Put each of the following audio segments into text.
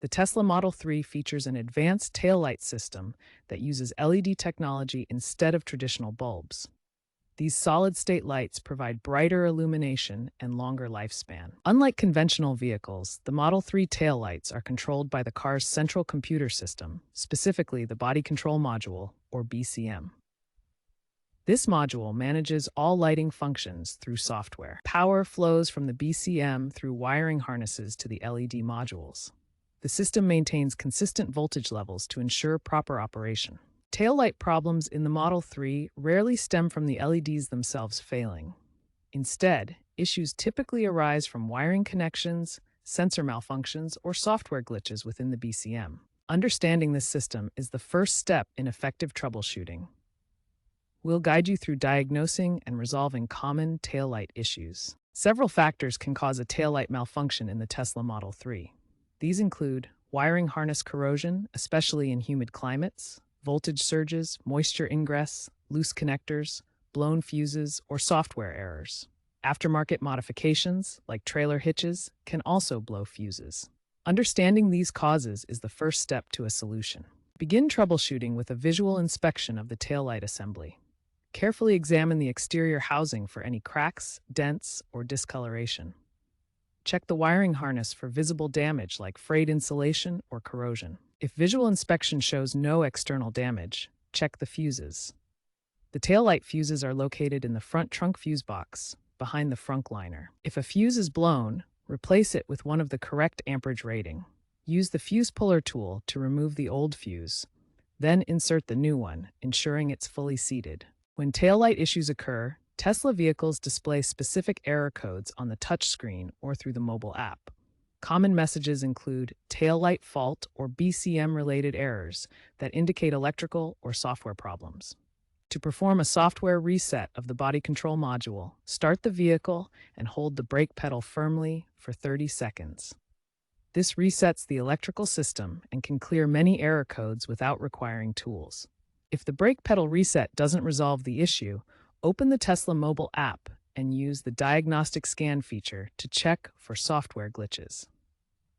The Tesla Model 3 features an advanced taillight system that uses LED technology instead of traditional bulbs. These solid-state lights provide brighter illumination and longer lifespan. Unlike conventional vehicles, the Model 3 taillights are controlled by the car's central computer system, specifically the Body Control Module, or BCM. This module manages all lighting functions through software. Power flows from the BCM through wiring harnesses to the LED modules. The system maintains consistent voltage levels to ensure proper operation. Taillight problems in the Model 3 rarely stem from the LEDs themselves failing. Instead, issues typically arise from wiring connections, sensor malfunctions, or software glitches within the BCM. Understanding this system is the first step in effective troubleshooting. We'll guide you through diagnosing and resolving common taillight issues. Several factors can cause a taillight malfunction in the Tesla Model 3. These include wiring harness corrosion, especially in humid climates, voltage surges, moisture ingress, loose connectors, blown fuses, or software errors. Aftermarket modifications, like trailer hitches, can also blow fuses. Understanding these causes is the first step to a solution. Begin troubleshooting with a visual inspection of the taillight assembly. Carefully examine the exterior housing for any cracks, dents, or discoloration. Check the wiring harness for visible damage like frayed insulation or corrosion. If visual inspection shows no external damage, check the fuses. The taillight fuses are located in the front trunk fuse box, behind the frunk liner. If a fuse is blown, replace it with one of the correct amperage rating. Use the fuse puller tool to remove the old fuse, then insert the new one, ensuring it's fully seated. When taillight issues occur, Tesla vehicles display specific error codes on the touchscreen or through the mobile app. Common messages include taillight fault or BCM-related errors that indicate electrical or software problems. To perform a software reset of the body control module, start the vehicle and hold the brake pedal firmly for 30 seconds. This resets the electrical system and can clear many error codes without requiring tools. If the brake pedal reset doesn't resolve the issue, open the Tesla mobile app and use the diagnostic scan feature to check for software glitches.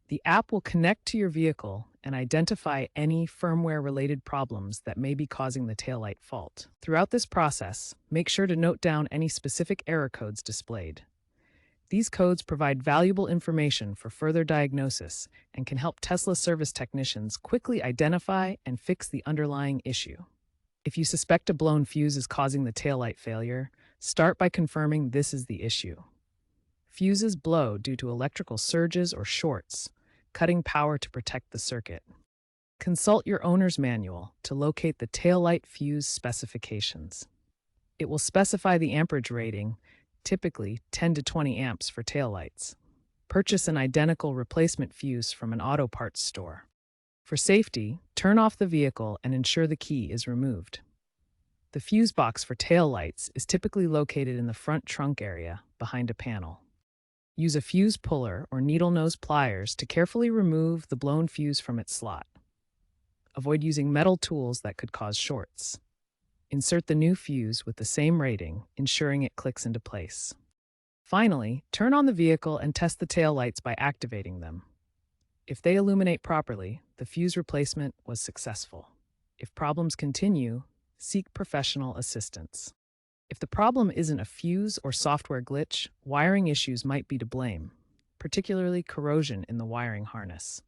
The app will connect to your vehicle and identify any firmware-related problems that may be causing the taillight fault. Throughout this process, make sure to note down any specific error codes displayed. These codes provide valuable information for further diagnosis and can help Tesla service technicians quickly identify and fix the underlying issue. If you suspect a blown fuse is causing the taillight failure, start by confirming this is the issue. Fuses blow due to electrical surges or shorts, cutting power to protect the circuit. Consult your owner's manual to locate the taillight fuse specifications. It will specify the amperage rating, typically 10 to 20 amps for taillights. Purchase an identical replacement fuse from an auto parts store. For safety, turn off the vehicle and ensure the key is removed. The fuse box for taillights is typically located in the front trunk area, behind a panel. Use a fuse puller or needle nose pliers to carefully remove the blown fuse from its slot. Avoid using metal tools that could cause shorts. Insert the new fuse with the same rating, ensuring it clicks into place. Finally, turn on the vehicle and test the taillights by activating them. If they illuminate properly, the fuse replacement was successful. If problems continue, seek professional assistance. If the problem isn't a fuse or software glitch, wiring issues might be to blame, particularly corrosion in the wiring harness.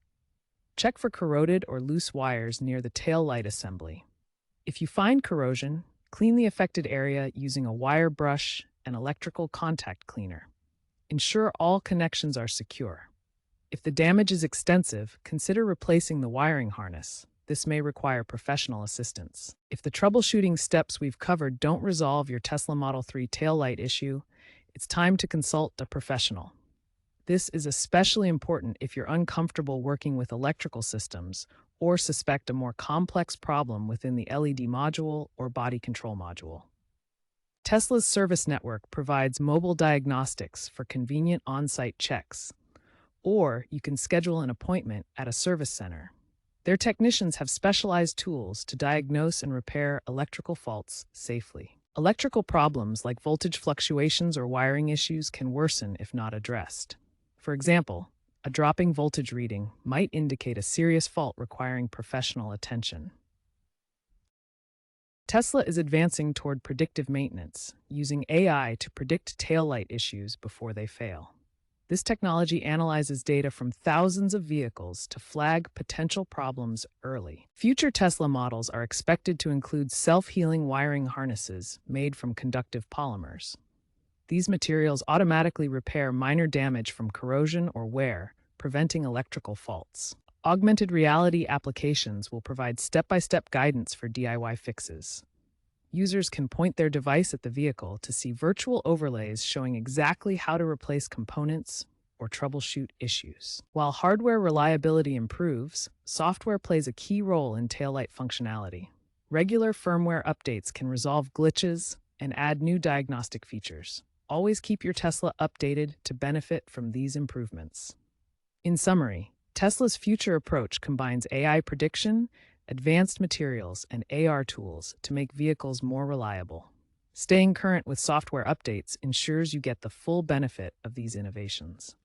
Check for corroded or loose wires near the tail light assembly. If you find corrosion, clean the affected area using a wire brush and electrical contact cleaner. Ensure all connections are secure. If the damage is extensive, consider replacing the wiring harness. This may require professional assistance. If the troubleshooting steps we've covered don't resolve your Tesla Model 3 taillight issue, it's time to consult a professional. This is especially important if you're uncomfortable working with electrical systems or suspect a more complex problem within the LED module or body control module. Tesla's service network provides mobile diagnostics for convenient on-site checks, or you can schedule an appointment at a service center. Their technicians have specialized tools to diagnose and repair electrical faults safely. Electrical problems like voltage fluctuations or wiring issues can worsen if not addressed. For example, A dropping voltage reading might indicate a serious fault requiring professional attention. Tesla is advancing toward predictive maintenance, using AI to predict taillight issues before they fail. This technology analyzes data from thousands of vehicles to flag potential problems early. Future Tesla models are expected to include self-healing wiring harnesses made from conductive polymers. These materials automatically repair minor damage from corrosion or wear, preventing electrical faults. Augmented reality applications will provide step-by-step guidance for DIY fixes. Users can point their device at the vehicle to see virtual overlays showing exactly how to replace components or troubleshoot issues. While hardware reliability improves, software plays a key role in taillight functionality. Regular firmware updates can resolve glitches and add new diagnostic features. Always keep your Tesla updated to benefit from these improvements. In summary, Tesla's future approach combines AI prediction, advanced materials, and AR tools to make vehicles more reliable. Staying current with software updates ensures you get the full benefit of these innovations.